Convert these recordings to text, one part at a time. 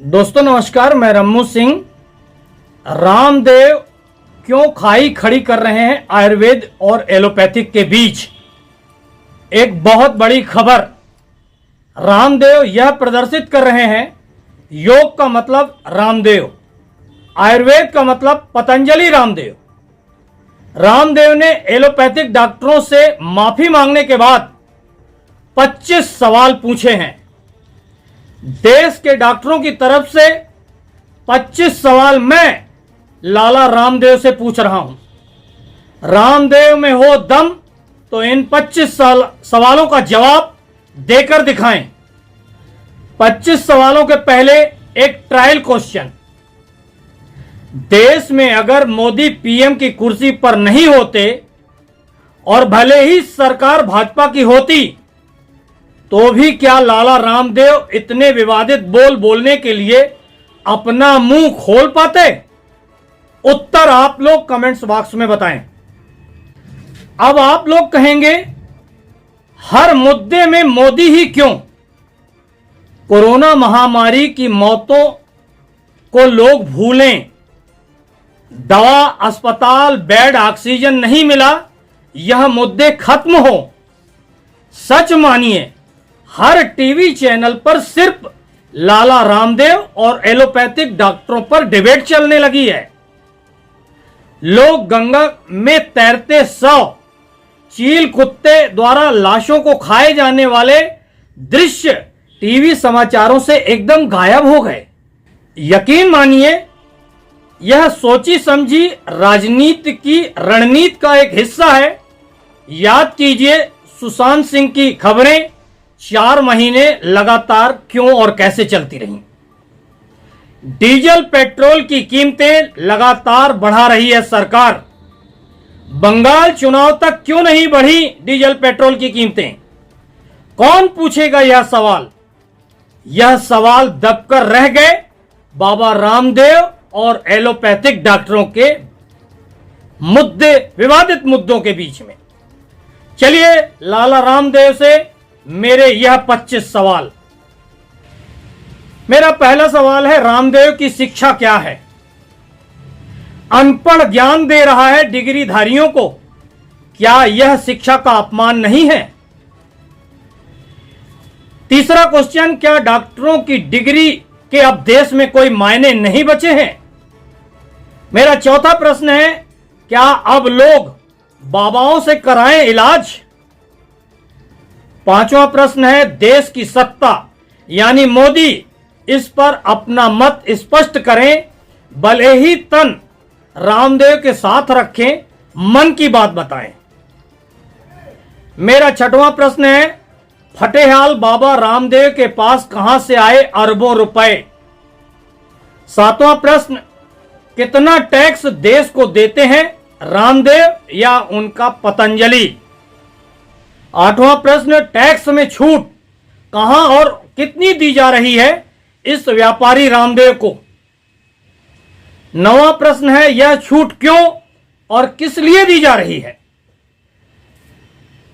दोस्तों नमस्कार, मैं रम्मू सिंह। रामदेव क्यों खाई खड़ी कर रहे हैं आयुर्वेद और एलोपैथिक के बीच? एक बहुत बड़ी खबर। रामदेव यह प्रदर्शित कर रहे हैं, योग का मतलब रामदेव, आयुर्वेद का मतलब पतंजलि रामदेव। रामदेव ने एलोपैथिक डॉक्टरों से माफी मांगने के बाद 25 सवाल पूछे हैं। देश के डॉक्टरों की तरफ से 25 सवाल मैं लाला रामदेव से पूछ रहा हूं। रामदेव में हो दम तो इन 25 सवालों का जवाब देकर दिखाएं। 25 सवालों के पहले एक ट्रायल क्वेश्चन। देश में अगर मोदी पीएम की कुर्सी पर नहीं होते और भले ही सरकार भाजपा की होती तो भी क्या लाला रामदेव इतने विवादित बोल बोलने के लिए अपना मुंह खोल पाते? उत्तर आप लोग कमेंट्स बॉक्स में बताएं। अब आप लोग कहेंगे, हर मुद्दे में मोदी ही क्यों? कोरोना महामारी की मौतों को लोग भूलें, दवा, अस्पताल, बेड, ऑक्सीजन नहीं मिला, यह मुद्दे खत्म हो। सच मानिए, हर टीवी चैनल पर सिर्फ लाला रामदेव और एलोपैथिक डॉक्टरों पर डिबेट चलने लगी है। लोग गंगा में तैरते शव, चील कुत्ते द्वारा लाशों को खाए जाने वाले दृश्य टीवी समाचारों से एकदम गायब हो गए। यकीन मानिए, यह सोची समझी राजनीति की रणनीति का एक हिस्सा है। याद कीजिए, सुशांत सिंह की खबरें 4 महीने लगातार क्यों और कैसे चलती रहीं। डीजल पेट्रोल की कीमतें लगातार बढ़ा रही है सरकार। बंगाल चुनाव तक क्यों नहीं बढ़ी डीजल पेट्रोल की कीमतें? कौन पूछेगा यह सवाल? यह सवाल दबकर रह गए बाबा रामदेव और एलोपैथिक डॉक्टरों के मुद्दे, विवादित मुद्दों के बीच में। चलिए लाला रामदेव से मेरे यह 25 सवाल। मेरा पहला सवाल है, रामदेव की शिक्षा क्या है? अनपढ़ ज्ञान दे रहा है डिग्रीधारियों को, क्या यह शिक्षा का अपमान नहीं है? तीसरा क्वेश्चन, क्या डॉक्टरों की डिग्री के अब देश में कोई मायने नहीं बचे हैं? मेरा चौथा प्रश्न है, क्या अब लोग बाबाओं से कराएं इलाज? पांचवा प्रश्न है, देश की सत्ता यानी मोदी इस पर अपना मत स्पष्ट करें, भले ही तन रामदेव के साथ रखें, मन की बात बताएं। मेरा छठवां प्रश्न है, फटेहाल बाबा रामदेव के पास कहां से आए अरबों रुपए? सातवां प्रश्न, कितना टैक्स देश को देते हैं रामदेव या उनका पतंजलि? आठवां प्रश्न, टैक्स में छूट कहां और कितनी दी जा रही है इस व्यापारी रामदेव को? नवां प्रश्न है, यह छूट क्यों और किस लिए दी जा रही है?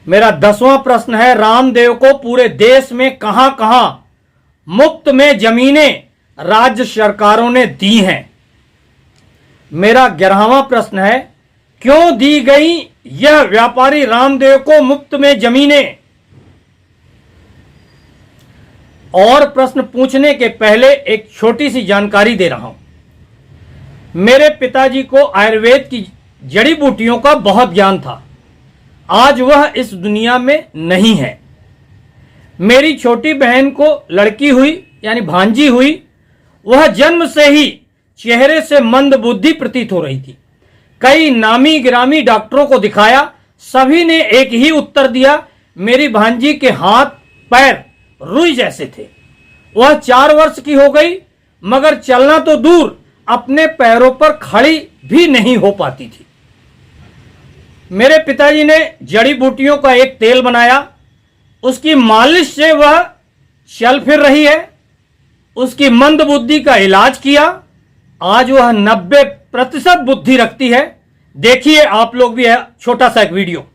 मेरा 10वां प्रश्न है, रामदेव को पूरे देश में कहां कहां मुफ्त में जमीनें राज्य सरकारों ने दी हैं? मेरा 11वां प्रश्न है, क्यों दी गई यह व्यापारी रामदेव को मुफ्त में जमीनें? और प्रश्न पूछने के पहले एक छोटी सी जानकारी दे रहा हूं। मेरे पिताजी को आयुर्वेद की जड़ी बूटियों का बहुत ज्ञान था। आज वह इस दुनिया में नहीं है। मेरी छोटी बहन को लड़की हुई यानी भांजी हुई, वह जन्म से ही चेहरे से मंद बुद्धि प्रतीत हो रही थी। कई नामी गिरामी डॉक्टरों को दिखाया, सभी ने एक ही उत्तर दिया, मेरी भांजी के हाथ पैर रुई जैसे थे। वह 4 वर्ष की हो गई मगर चलना तो दूर, अपने पैरों पर खड़ी भी नहीं हो पाती थी। मेरे पिताजी ने जड़ी बूटियों का एक तेल बनाया, उसकी मालिश से वह चल फिर रही है। उसकी मंद बुद्धि का इलाज किया, आज वह 90% बुद्धि रखती है। देखिए आप लोग भी है छोटा सा एक वीडियो।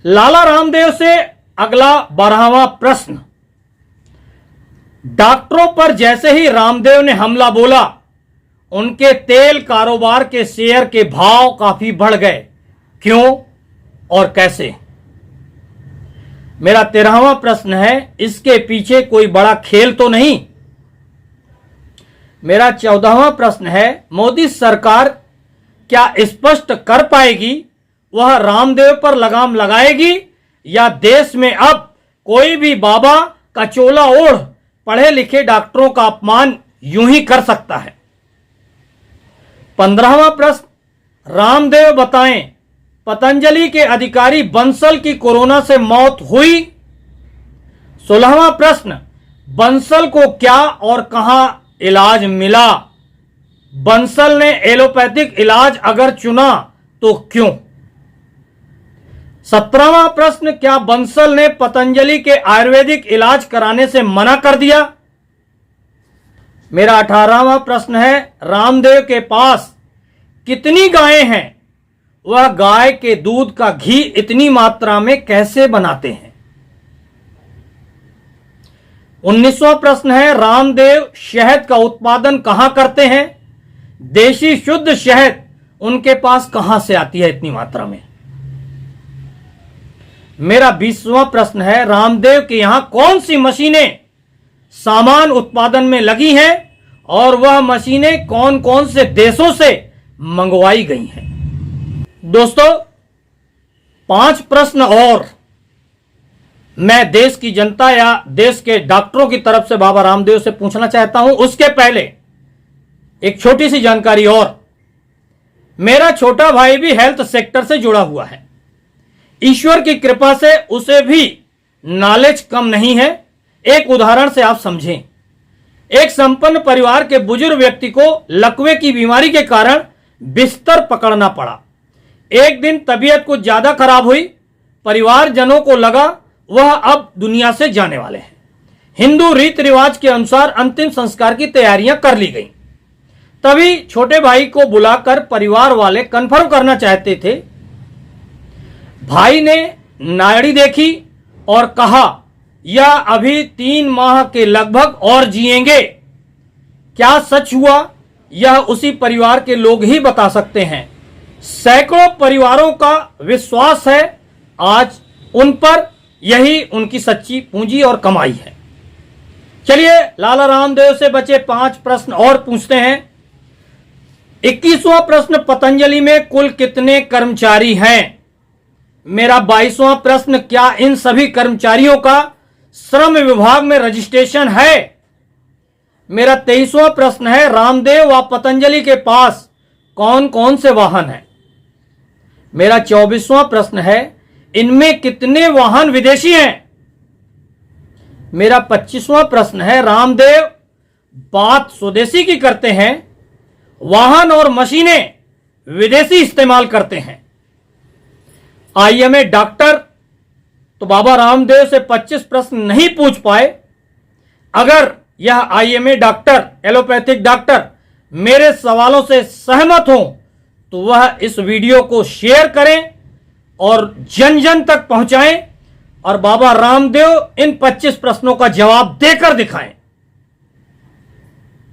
लाला रामदेव से अगला 12वां प्रश्न, डॉक्टरों पर जैसे ही रामदेव ने हमला बोला, उनके तेल कारोबार के शेयर के भाव काफी बढ़ गए, क्यों और कैसे? मेरा 13वां प्रश्न है, इसके पीछे कोई बड़ा खेल तो नहीं? मेरा 14वां प्रश्न है, मोदी सरकार क्या स्पष्ट कर पाएगी वह रामदेव पर लगाम लगाएगी या देश में अब कोई भी बाबा का चोला ओढ़ पढ़े लिखे डॉक्टरों का अपमान यूं ही कर सकता है? 15वां प्रश्न, रामदेव बताएं, पतंजलि के अधिकारी बंसल की कोरोना से मौत हुई? 16वां प्रश्न, बंसल को क्या और कहां इलाज मिला? बंसल ने एलोपैथिक इलाज अगर चुना तो क्यों? 17वां प्रश्न, क्या बंसल ने पतंजलि के आयुर्वेदिक इलाज कराने से मना कर दिया? मेरा 18वां प्रश्न है, रामदेव के पास कितनी गायें हैं? वह गाय के दूध का घी इतनी मात्रा में कैसे बनाते हैं? 19वां प्रश्न है, रामदेव शहद का उत्पादन कहां करते हैं? देशी शुद्ध शहद उनके पास कहां से आती है इतनी मात्रा में? मेरा 20वां प्रश्न है, रामदेव के यहां कौन सी मशीनें सामान उत्पादन में लगी हैं और वह मशीनें कौन कौन से देशों से मंगवाई गई हैं? दोस्तों, 5 प्रश्न और मैं देश की जनता या देश के डॉक्टरों की तरफ से बाबा रामदेव से पूछना चाहता हूं। उसके पहले एक छोटी सी जानकारी और, मेरा छोटा भाई भी हेल्थ सेक्टर से जुड़ा हुआ है। ईश्वर की कृपा से उसे भी नॉलेज कम नहीं है। एक उदाहरण से आप समझें, एक संपन्न परिवार के बुजुर्ग व्यक्ति को लकवे की बीमारी के कारण बिस्तर पकड़ना पड़ा। एक दिन तबीयत कुछ ज्यादा खराब हुई। परिवारजनों को लगा वह अब दुनिया से जाने वाले हैं। हिंदू रीति रिवाज के अनुसार अंतिम संस्कार की तैयारियां कर ली गई। तभी छोटे भाई को बुलाकर परिवार वाले कंफर्म करना चाहते थे। भाई ने नाड़ी देखी और कहा, यह अभी 3 माह के लगभग और जिएंगे। क्या सच हुआ, यह उसी परिवार के लोग ही बता सकते हैं। सैकड़ों परिवारों का विश्वास है आज उन पर, यही उनकी सच्ची पूंजी और कमाई है। चलिए लाला रामदेव से बचे 5 प्रश्न और पूछते हैं। 21वां प्रश्न, पतंजलि में कुल कितने कर्मचारी हैं? मेरा 22वां प्रश्न, क्या इन सभी कर्मचारियों का श्रम विभाग में रजिस्ट्रेशन है? मेरा 23वां प्रश्न है, रामदेव व पतंजलि के पास कौन कौन से वाहन हैं? मेरा 24वां प्रश्न है, इनमें कितने वाहन विदेशी हैं? मेरा 25वां प्रश्न है, रामदेव बात स्वदेशी की करते हैं, वाहन और मशीनें विदेशी इस्तेमाल करते हैं। आईएमए डॉक्टर तो बाबा रामदेव से 25 प्रश्न नहीं पूछ पाए। अगर यह आईएमए डॉक्टर, एलोपैथिक डॉक्टर मेरे सवालों से सहमत हो तो वह इस वीडियो को शेयर करें और जन जन तक पहुंचाएं और बाबा रामदेव इन 25 प्रश्नों का जवाब देकर दिखाएं।